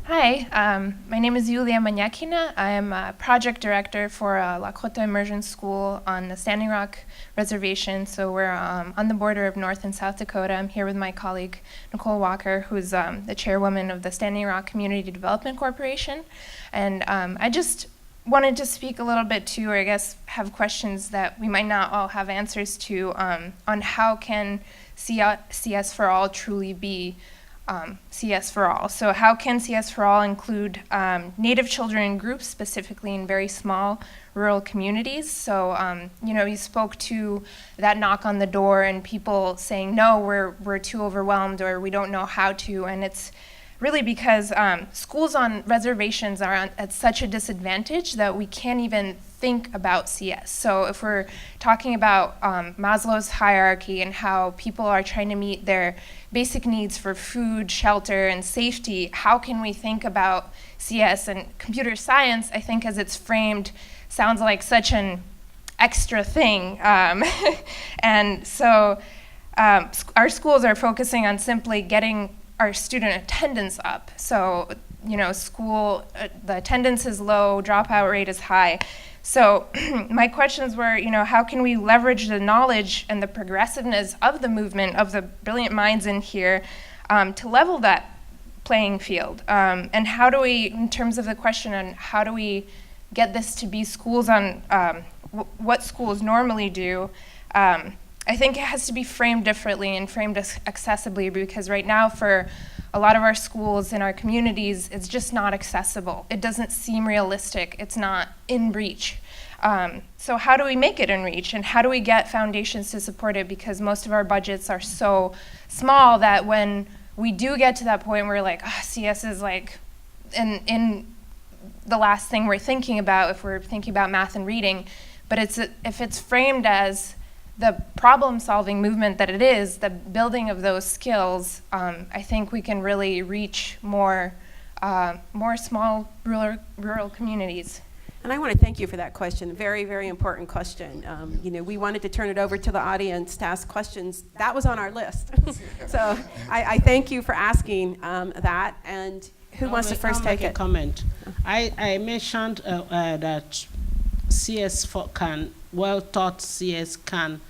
Hi, my name is Yulia Maniakina. I'm a project director for Lakota Immersion School on the Standing Rock Reservation. So we're on the border of North and South Dakota. I'm here with my colleague, Nicole Walker, who's the chairwoman of the Standing Rock Community Development Corporation. And I just wanted to speak a little bit to, or I guess have questions that we might not all have answers to on how can CSforAll truly be CSforAll. So how can CSforAll include Native children groups, specifically in very small rural communities? So, you spoke to that knock on the door and people saying, no, we're too overwhelmed or we don't know how to, and it's really because schools on reservations are at such a disadvantage that we can't even think about CS. So if we're talking about Maslow's hierarchy and how people are trying to meet their basic needs for food, shelter, and safety, how can we think about CS? And computer science, I think as it's framed, sounds like such an extra thing. And so our schools are focusing on simply getting our student attendance up. So, school, the attendance is low, dropout rate is high. So my questions were, how can we leverage the knowledge and the progressiveness of the movement of the brilliant minds in here to level that playing field? And how do we, in terms of the question on how do we get this to be schools on what schools normally do, I think it has to be framed differently and framed accessibly, because right now for a lot of our schools in our communities, it's just not accessible. It doesn't seem realistic. It's not in reach. So how do we make it in reach, and how do we get foundations to support it? Because most of our budgets are so small that when we do get to that point where CS is in the last thing we're thinking about if we're thinking about math and reading, but if it's framed as the problem-solving movement that it is, the building of those skills, I think we can really reach more small rural communities. And I want to thank you for that question. Very, very important question. We wanted to turn it over to the audience to ask questions. That was on our list. So I thank you for asking that. And who wants to first take it? Comment. I mentioned that well-taught CS can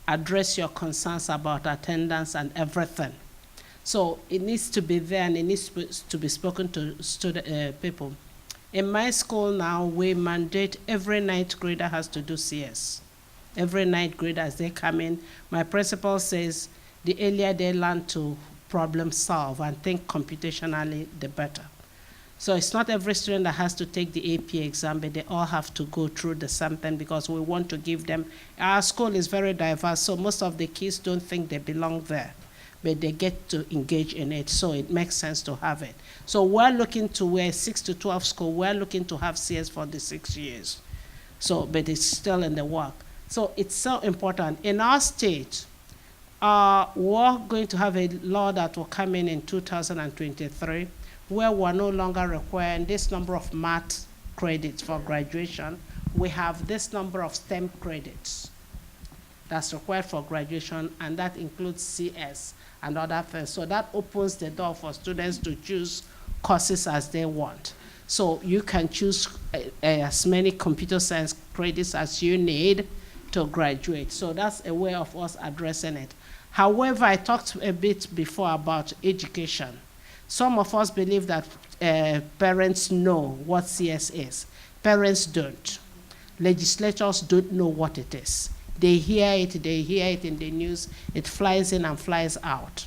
address your concerns about attendance and everything. So it needs to be there, and it needs to be spoken to people. In my school now, we mandate every ninth grader has to do CS. Every ninth grader, as they come in, my principal says the earlier they learn to problem solve and think computationally, the better. So it's not every student that has to take the AP exam, but they all have to go through the same thing because we want to give them. Our school is very diverse, so most of the kids don't think they belong there, but they get to engage in it, so it makes sense to have it. So we're looking to, we're 6 to 12 school, we're looking to have CS for the 6 years. So, but it's still in the work. So it's so important. In our state, we're going to have a law that will come in 2023, where we're no longer requiring this number of math credits for graduation. We have this number of STEM credits that's required for graduation, and that includes CS and other things. So that opens the door for students to choose courses as they want. So you can choose as many computer science credits as you need to graduate. So that's a way of us addressing it. However, I talked a bit before about education. Some of us believe that parents know what CS is. Parents don't. Legislators don't know what it is. They hear it in the news, it flies in and flies out.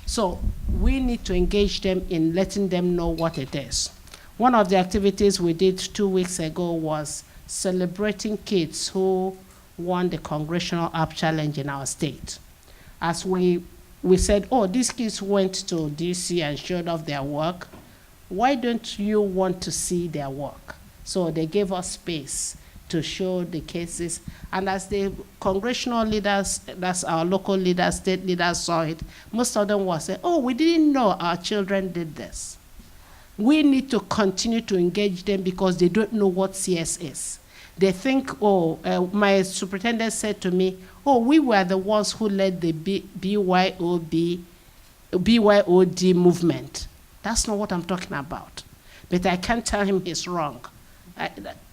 So we need to engage them in letting them know what it is. One of the activities we did 2 weeks ago was celebrating kids who won the Congressional App Challenge in our state. As we said, oh, these kids went to DC and showed off their work. Why don't you want to see their work? So they gave us space to show the cases. And as the congressional leaders, that's our local leaders, state leaders saw it, most of them were saying, oh, we didn't know our children did this. We need to continue to engage them because they don't know what CS is. They think, my superintendent said to me, oh, we were the ones who led the BYOD movement. That's not what I'm talking about. But I can't tell him he's wrong.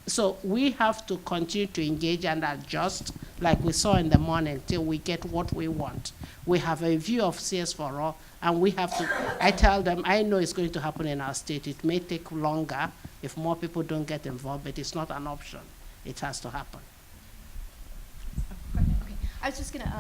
So we have to continue to engage and adjust, like we saw in the morning, till we get what we want. We have a view of CSforAll, and we have to, I tell them, I know it's going to happen in our state. It may take longer if more people don't get involved, but it's not an option. It has to happen. Okay. I was just going to,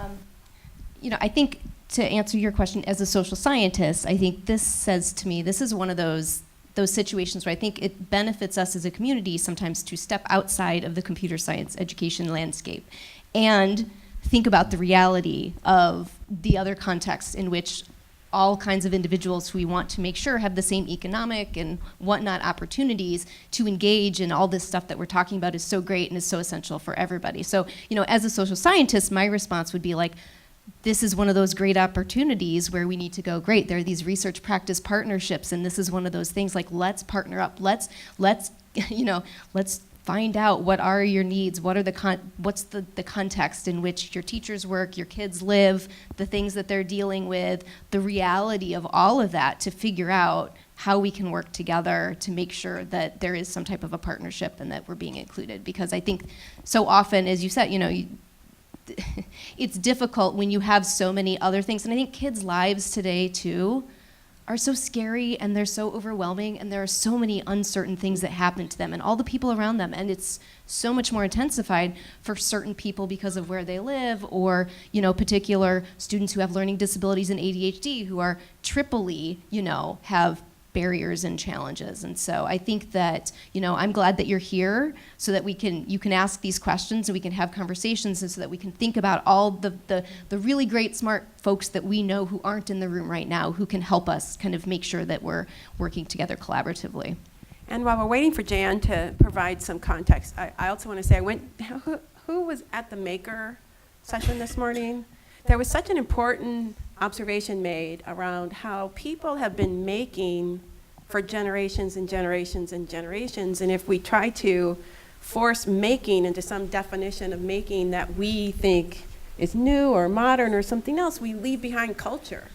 I think to answer your question as a social scientist, I think this says to me, this is one of those situations where I think it benefits us as a community sometimes to step outside of the computer science education landscape and think about the reality of the other contexts in which all kinds of individuals who we want to make sure have the same economic and whatnot opportunities to engage in all this stuff that we're talking about is so great and is so essential for everybody. So, as a social scientist, my response would be like, this is one of those great opportunities where we need to go, great, there are these research practice partnerships, and this is one of those things like, let's partner up, let's find out what are your needs, what's the context in which your teachers work, your kids live, the things that they're dealing with, the reality of all of that to figure out how we can work together to make sure that there is some type of a partnership and that we're being included. Because I think so often, as you said, it's difficult when you have so many other things. And I think kids' lives today, too, are so scary and they're so overwhelming and there are so many uncertain things that happen to them and all the people around them. And it's so much more intensified for certain people because of where they live or, particular students who have learning disabilities and ADHD who are triply, have barriers and challenges. And so I think that, I'm glad that you're here so that you can ask these questions and we can have conversations and so that we can think about all the really great, smart folks that we know who aren't in the room right now who can help us kind of make sure that we're working together collaboratively. And while we're waiting for Jan to provide some context, I also want to say, who was at the Maker session this morning? There was such an important observation made around how people have been making for generations and generations and generations. And if we try to force making into some definition of making that we think is new or modern or something else, we leave behind culture.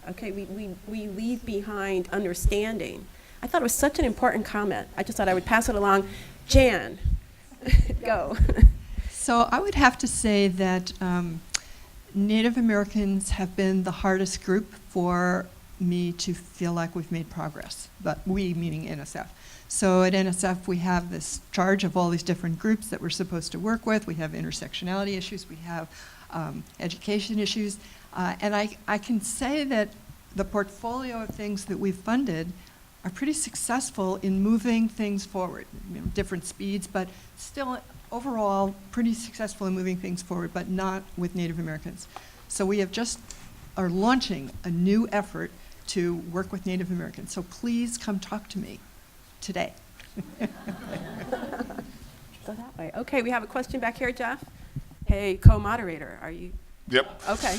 Okay, we leave behind understanding. I thought it was such an important comment. I just thought I would pass it along. Jan, go. So I would have to say that Native Americans have been the hardest group for me to feel like we've made progress, but we meaning NSF. So at NSF we have this charge of all these different groups that we're supposed to work with. We have intersectionality issues, we have education issues, and I can say that the portfolio of things that we've funded are pretty successful in moving things forward. You know, different speeds, but still overall pretty successful in moving things forward, but not with Native Americans. So we have just are launching a new effort to work with Native Americans. So please come talk to me today. Go that way. Okay, we have a question back here, Jeff. Hey, co-moderator, are you? Yep. Okay.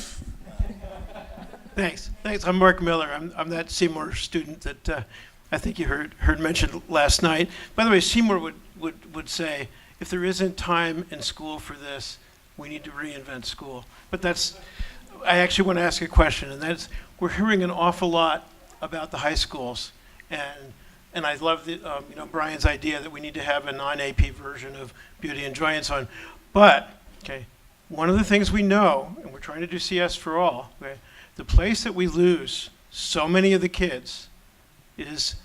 Thanks. I'm Mark Miller. I'm that Seymour student that I think you heard mentioned last night. By the way, Seymour would say, if there isn't time in school for this, we need to reinvent school. But I actually want to ask a question, and that's, we're hearing an awful lot about the high schools, and I love Brian's idea that we need to have a non-AP version of beauty and joy and so on. But, okay, one of the things we know, and we're trying to do CSforAll, okay, the place that we lose so many of the kids is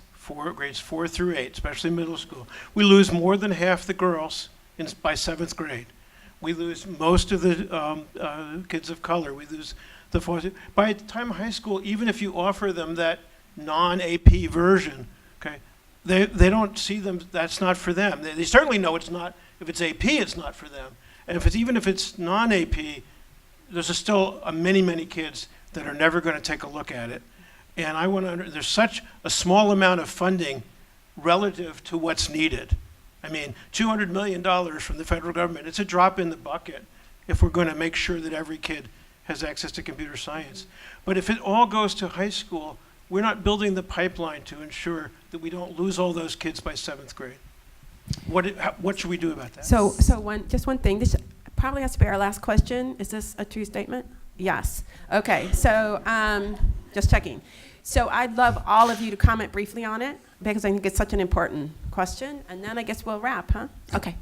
grades 4 through 8, especially middle school. We lose more than half the girls by 7th grade. We lose most of the kids of color. We lose the fourth. By the time high school, even if you offer them that non-AP version, okay, they don't see them. That's not for them. They certainly know it's not. If it's AP, it's not for them. And even if it's non-AP, there's still many kids that are never going to take a look at it. And I want to. There's such a small amount of funding relative to what's needed. I mean, $200 million from the federal government, it's a drop in the bucket if we're going to make sure that every kid has access to computer science. But if it all goes to high school, we're not building the pipeline to ensure that we don't lose all those kids by 7th grade. What should we do about that? So just one thing. This probably has to be our last question. Is this a true statement? Yes. Okay, so just checking. So I'd love all of you to comment briefly on it, because I think it's such an important question, and then I guess we'll wrap, huh? Okay.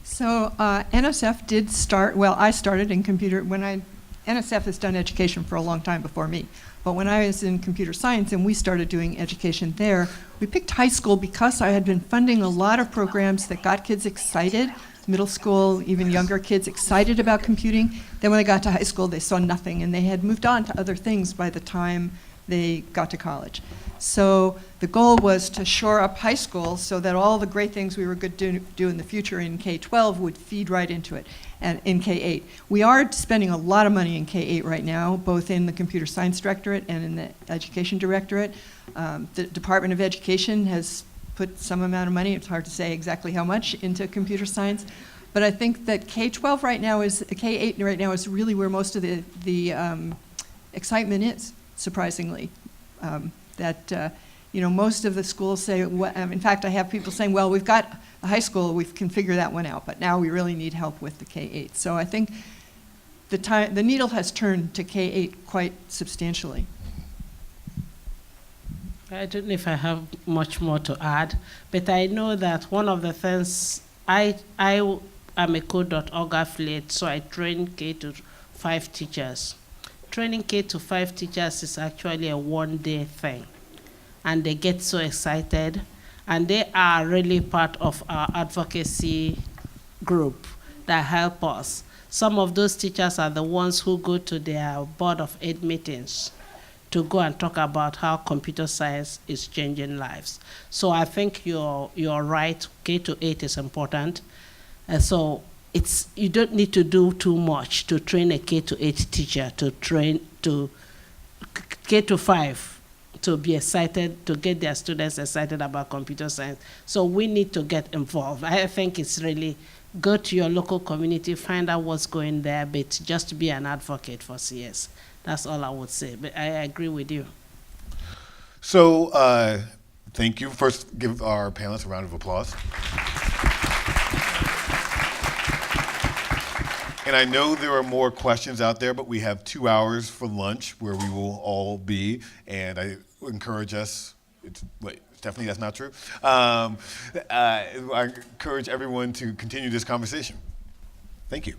So NSF did start, well, I started in computer, NSF has done education for a long time before me, but when I was in computer science and we started doing education there, we picked high school because I had been funding a lot of programs that got kids excited, middle school, even younger kids excited about computing. Then when they got to high school, they saw nothing, and they had moved on to other things by the time they got to college. So the goal was to shore up high school so that all the great things we were going to do in the future in K-12 would feed right into it, and in K-8. We are spending a lot of money in K-8 right now, both in the Computer Science Directorate and in the Education Directorate. The Department of Education has put some amount of money, it's hard to say exactly how much, into computer science. But I think that K-12 right now K-8 right now is really where most of the excitement is, surprisingly. Most of the schools say, in fact, I have people saying, well, we've got a high school, we can figure that one out, but now we really need help with the K-8. So I think the needle has turned to K-8 quite substantially. I don't know if I have much more to add, but I know that one of the things, I am a code.org affiliate, so I train K-5 teachers. Training K-5 teachers is actually a one-day thing, and they get so excited, and they are really part of our advocacy group that help us. Some of those teachers are the ones who go to their Board of Ed meetings to go and talk about how computer science is changing lives. So I think you're right, K-8 is important. And so you don't need to do too much to train a K-8 teacher to train to K-5 to be excited, to get their students excited about computer science. So we need to get involved. I think it's really go to your local community, find out what's going there, but just be an advocate for CS. That's all I would say, but I agree with you. So thank you. First, give our panelists a round of applause. And I know there are more questions out there, but we have 2 hours for lunch where we will all be. And I encourage us, wait, Stephanie, that's not true. I encourage everyone to continue this conversation. Thank you.